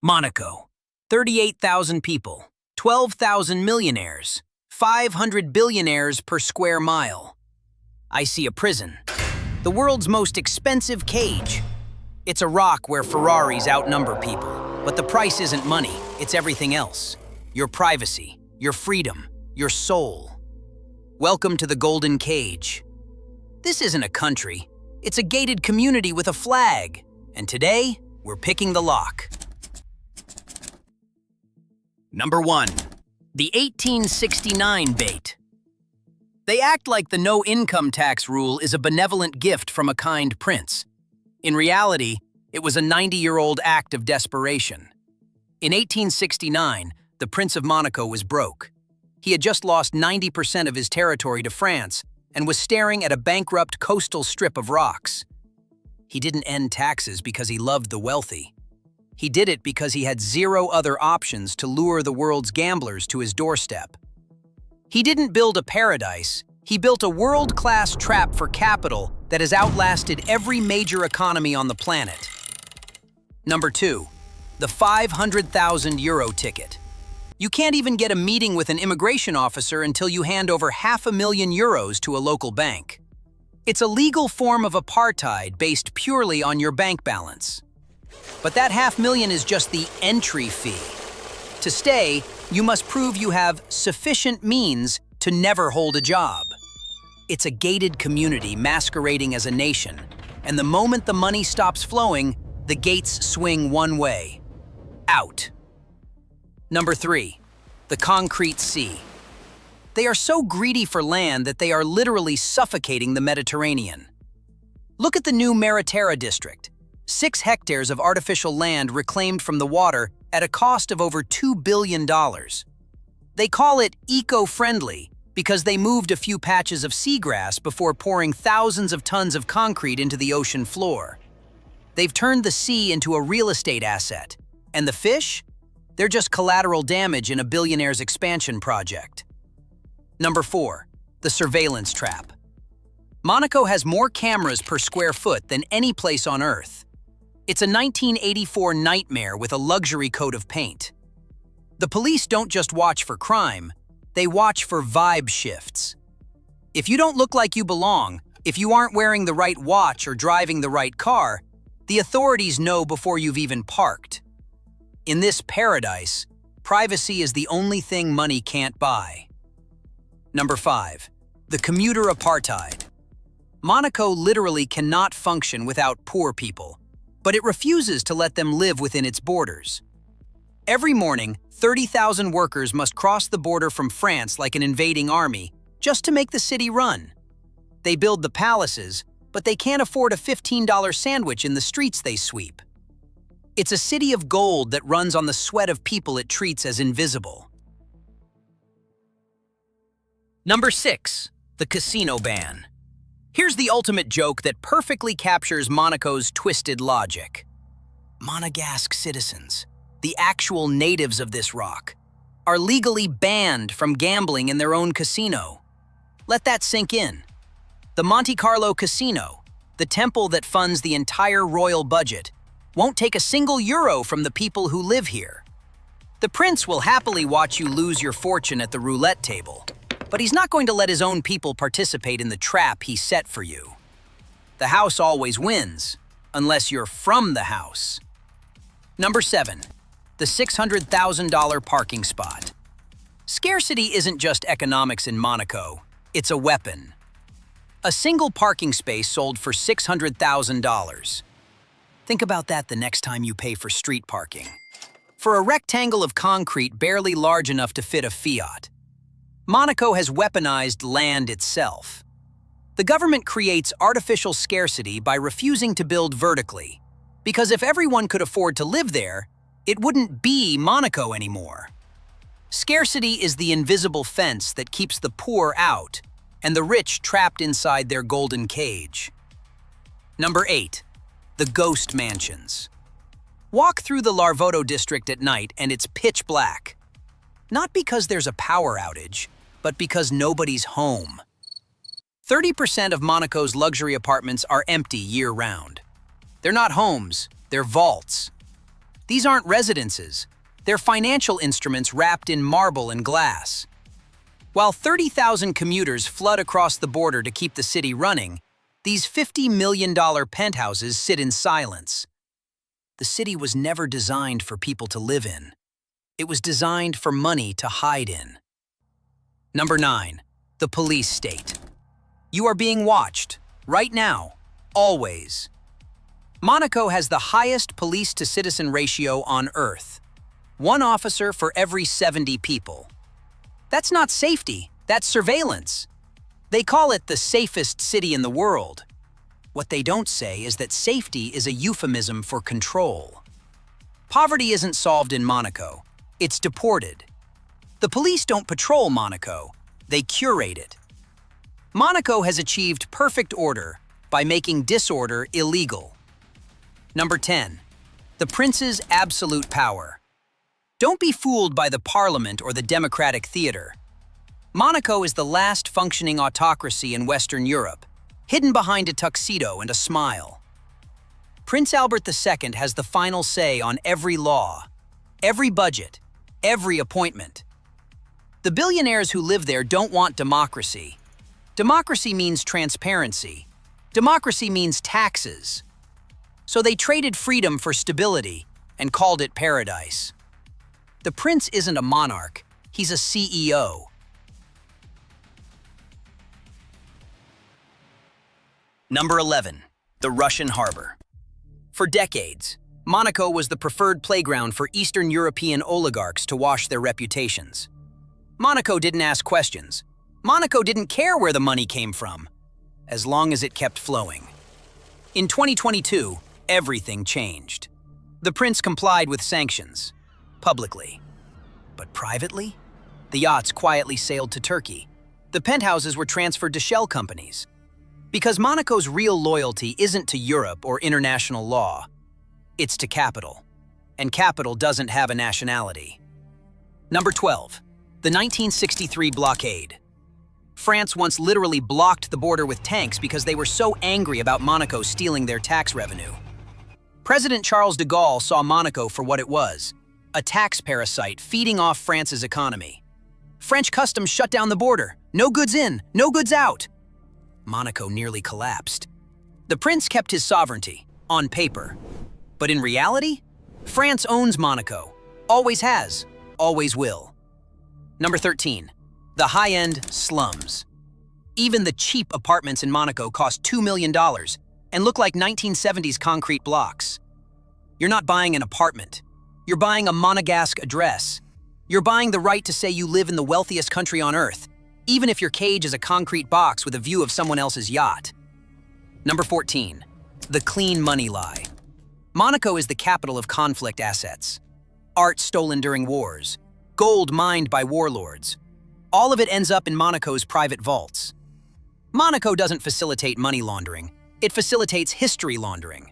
Monaco, 38,000 people, 12,000 millionaires, 500 billionaires per square mile. I see a prison, the world's most expensive cage. It's a rock where Ferraris outnumber people, but the price isn't money, it's everything else. Your privacy, your freedom, your soul. Welcome to the Golden Cage. This isn't a country, it's a gated community with a flag, and today, we're picking the lock. Number 1. The 1869 bait. They act like the no income tax rule is a benevolent gift from a kind prince. In reality, it was a 90-year-old act of desperation. In 1869, the Prince of Monaco was broke. He had just lost 90% of his territory to France and was staring at a bankrupt coastal strip of rocks. He didn't end taxes because he loved the wealthy. He did it because he had zero other options to lure the world's gamblers to his doorstep. He didn't build a paradise, he built a world-class trap for capital that has outlasted every major economy on the planet. Number 2. The 500,000 euro ticket. You can't even get a meeting with an immigration officer until you hand over €500,000 to a local bank. It's a legal form of apartheid based purely on your bank balance. But that $500,000 is just the entry fee. To stay, you must prove you have sufficient means to never hold a job. It's a gated community masquerading as a nation, and the moment the money stops flowing, the gates swing one way: out. Number 3. The concrete sea. They are so greedy for land that they are literally suffocating the Mediterranean. Look at the new Maritera district. 6 hectares of artificial land reclaimed from the water at a cost of over $2 billion. They call it eco-friendly because they moved a few patches of seagrass before pouring thousands of tons of concrete into the ocean floor. They've turned the sea into a real estate asset. And the fish? They're just collateral damage in a billionaire's expansion project. Number 4. The surveillance trap. Monaco has more cameras per square foot than any place on Earth. It's a 1984 nightmare with a luxury coat of paint. The police don't just watch for crime, they watch for vibe shifts. If you don't look like you belong, if you aren't wearing the right watch or driving the right car, the authorities know before you've even parked. In this paradise, privacy is the only thing money can't buy. Number 5. The commuter apartheid. Monaco literally cannot function without poor people, but it refuses to let them live within its borders. Every morning, 30,000 workers must cross the border from France like an invading army just to make the city run. They build the palaces, but they can't afford a $15 sandwich in the streets they sweep. It's a city of gold that runs on the sweat of people it treats as invisible. Number 6. The casino ban. Here's the ultimate joke that perfectly captures Monaco's twisted logic. Monégasque citizens, the actual natives of this rock, are legally banned from gambling in their own casino. Let that sink in. The Monte Carlo casino, the temple that funds the entire royal budget, won't take a single euro from the people who live here. The prince will happily watch you lose your fortune at the roulette table, but he's not going to let his own people participate in the trap he set for you. The house always wins, unless you're from the house. Number 7. The $600,000 parking spot. Scarcity isn't just economics in Monaco, it's a weapon. A single parking space sold for $600,000. Think about that the next time you pay for street parking. For a rectangle of concrete barely large enough to fit a Fiat. Monaco has weaponized land itself. The government creates artificial scarcity by refusing to build vertically, because if everyone could afford to live there, it wouldn't be Monaco anymore. Scarcity is the invisible fence that keeps the poor out and the rich trapped inside their golden cage. Number 8. The ghost mansions. Walk through the Larvoto district at night and it's pitch black. Not because there's a power outage, but because nobody's home. 30% of Monaco's luxury apartments are empty year-round. They're not homes, they're vaults. These aren't residences. They're financial instruments wrapped in marble and glass. While 30,000 commuters flood across the border to keep the city running, these $50 million penthouses sit in silence. The city was never designed for people to live in. It was designed for money to hide in. Number 9. The police state. You are being watched, right now, always. Monaco has the highest police-to-citizen ratio on Earth. 1 officer for every 70 people. That's not safety, that's surveillance. They call it the safest city in the world. What they don't say is that safety is a euphemism for control. Poverty isn't solved in Monaco, it's deported. The police don't patrol Monaco, they curate it. Monaco has achieved perfect order by making disorder illegal. Number 10. The prince's absolute power. Don't be fooled by the parliament or the democratic theater. Monaco is the last functioning autocracy in Western Europe, hidden behind a tuxedo and a smile. Prince Albert II has the final say on every law, every budget, every appointment. The billionaires who live there don't want democracy. Democracy means transparency. Democracy means taxes. So they traded freedom for stability and called it paradise. The prince isn't a monarch, he's a CEO. Number 11. The Russian harbor. For decades, Monaco was the preferred playground for Eastern European oligarchs to wash their reputations. Monaco didn't ask questions. Monaco didn't care where the money came from, as long as it kept flowing. In 2022, everything changed. The prince complied with sanctions, publicly. But privately? The yachts quietly sailed to Turkey. The penthouses were transferred to shell companies. Because Monaco's real loyalty isn't to Europe or international law, it's to capital. And capital doesn't have a nationality. Number 12. The 1963 Blockade. France once literally blocked the border with tanks because they were so angry about Monaco stealing their tax revenue. President Charles de Gaulle saw Monaco for what it was, a tax parasite feeding off France's economy. French customs shut down the border. No goods in, no goods out. Monaco nearly collapsed. The prince kept his sovereignty, on paper. But in reality, France owns Monaco. Always has, always will. Number 13. The high-end slums. Even the cheap apartments in Monaco cost $2 million and look like 1970s concrete blocks. You're not buying an apartment. You're buying a Monégasque address. You're buying the right to say you live in the wealthiest country on Earth, even if your cage is a concrete box with a view of someone else's yacht. Number 14. The clean money lie. Monaco is the capital of conflict assets. Art stolen during wars. Gold mined by warlords. All of it ends up in Monaco's private vaults. Monaco doesn't facilitate money laundering. It facilitates history laundering.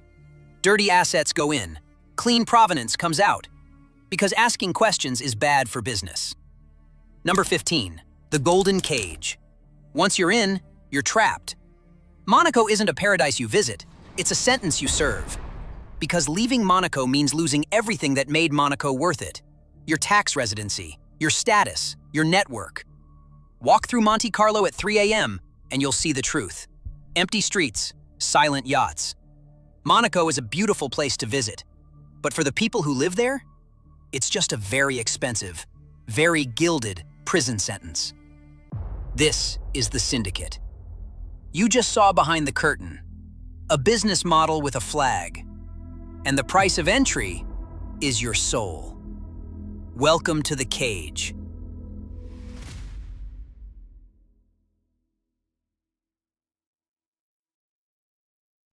Dirty assets go in. Clean provenance comes out. Because asking questions is bad for business. Number 15. The golden cage. Once you're in, you're trapped. Monaco isn't a paradise you visit. It's a sentence you serve. Because leaving Monaco means losing everything that made Monaco worth it. Your tax residency, your status, your network. Walk through Monte Carlo at 3 a.m. and you'll see the truth. Empty streets, silent yachts. Monaco is a beautiful place to visit. But for the people who live there, it's just a very expensive, very gilded prison sentence. This is the syndicate. You just saw behind the curtain, a business model with a flag. And the price of entry is your soul. Welcome to the cage.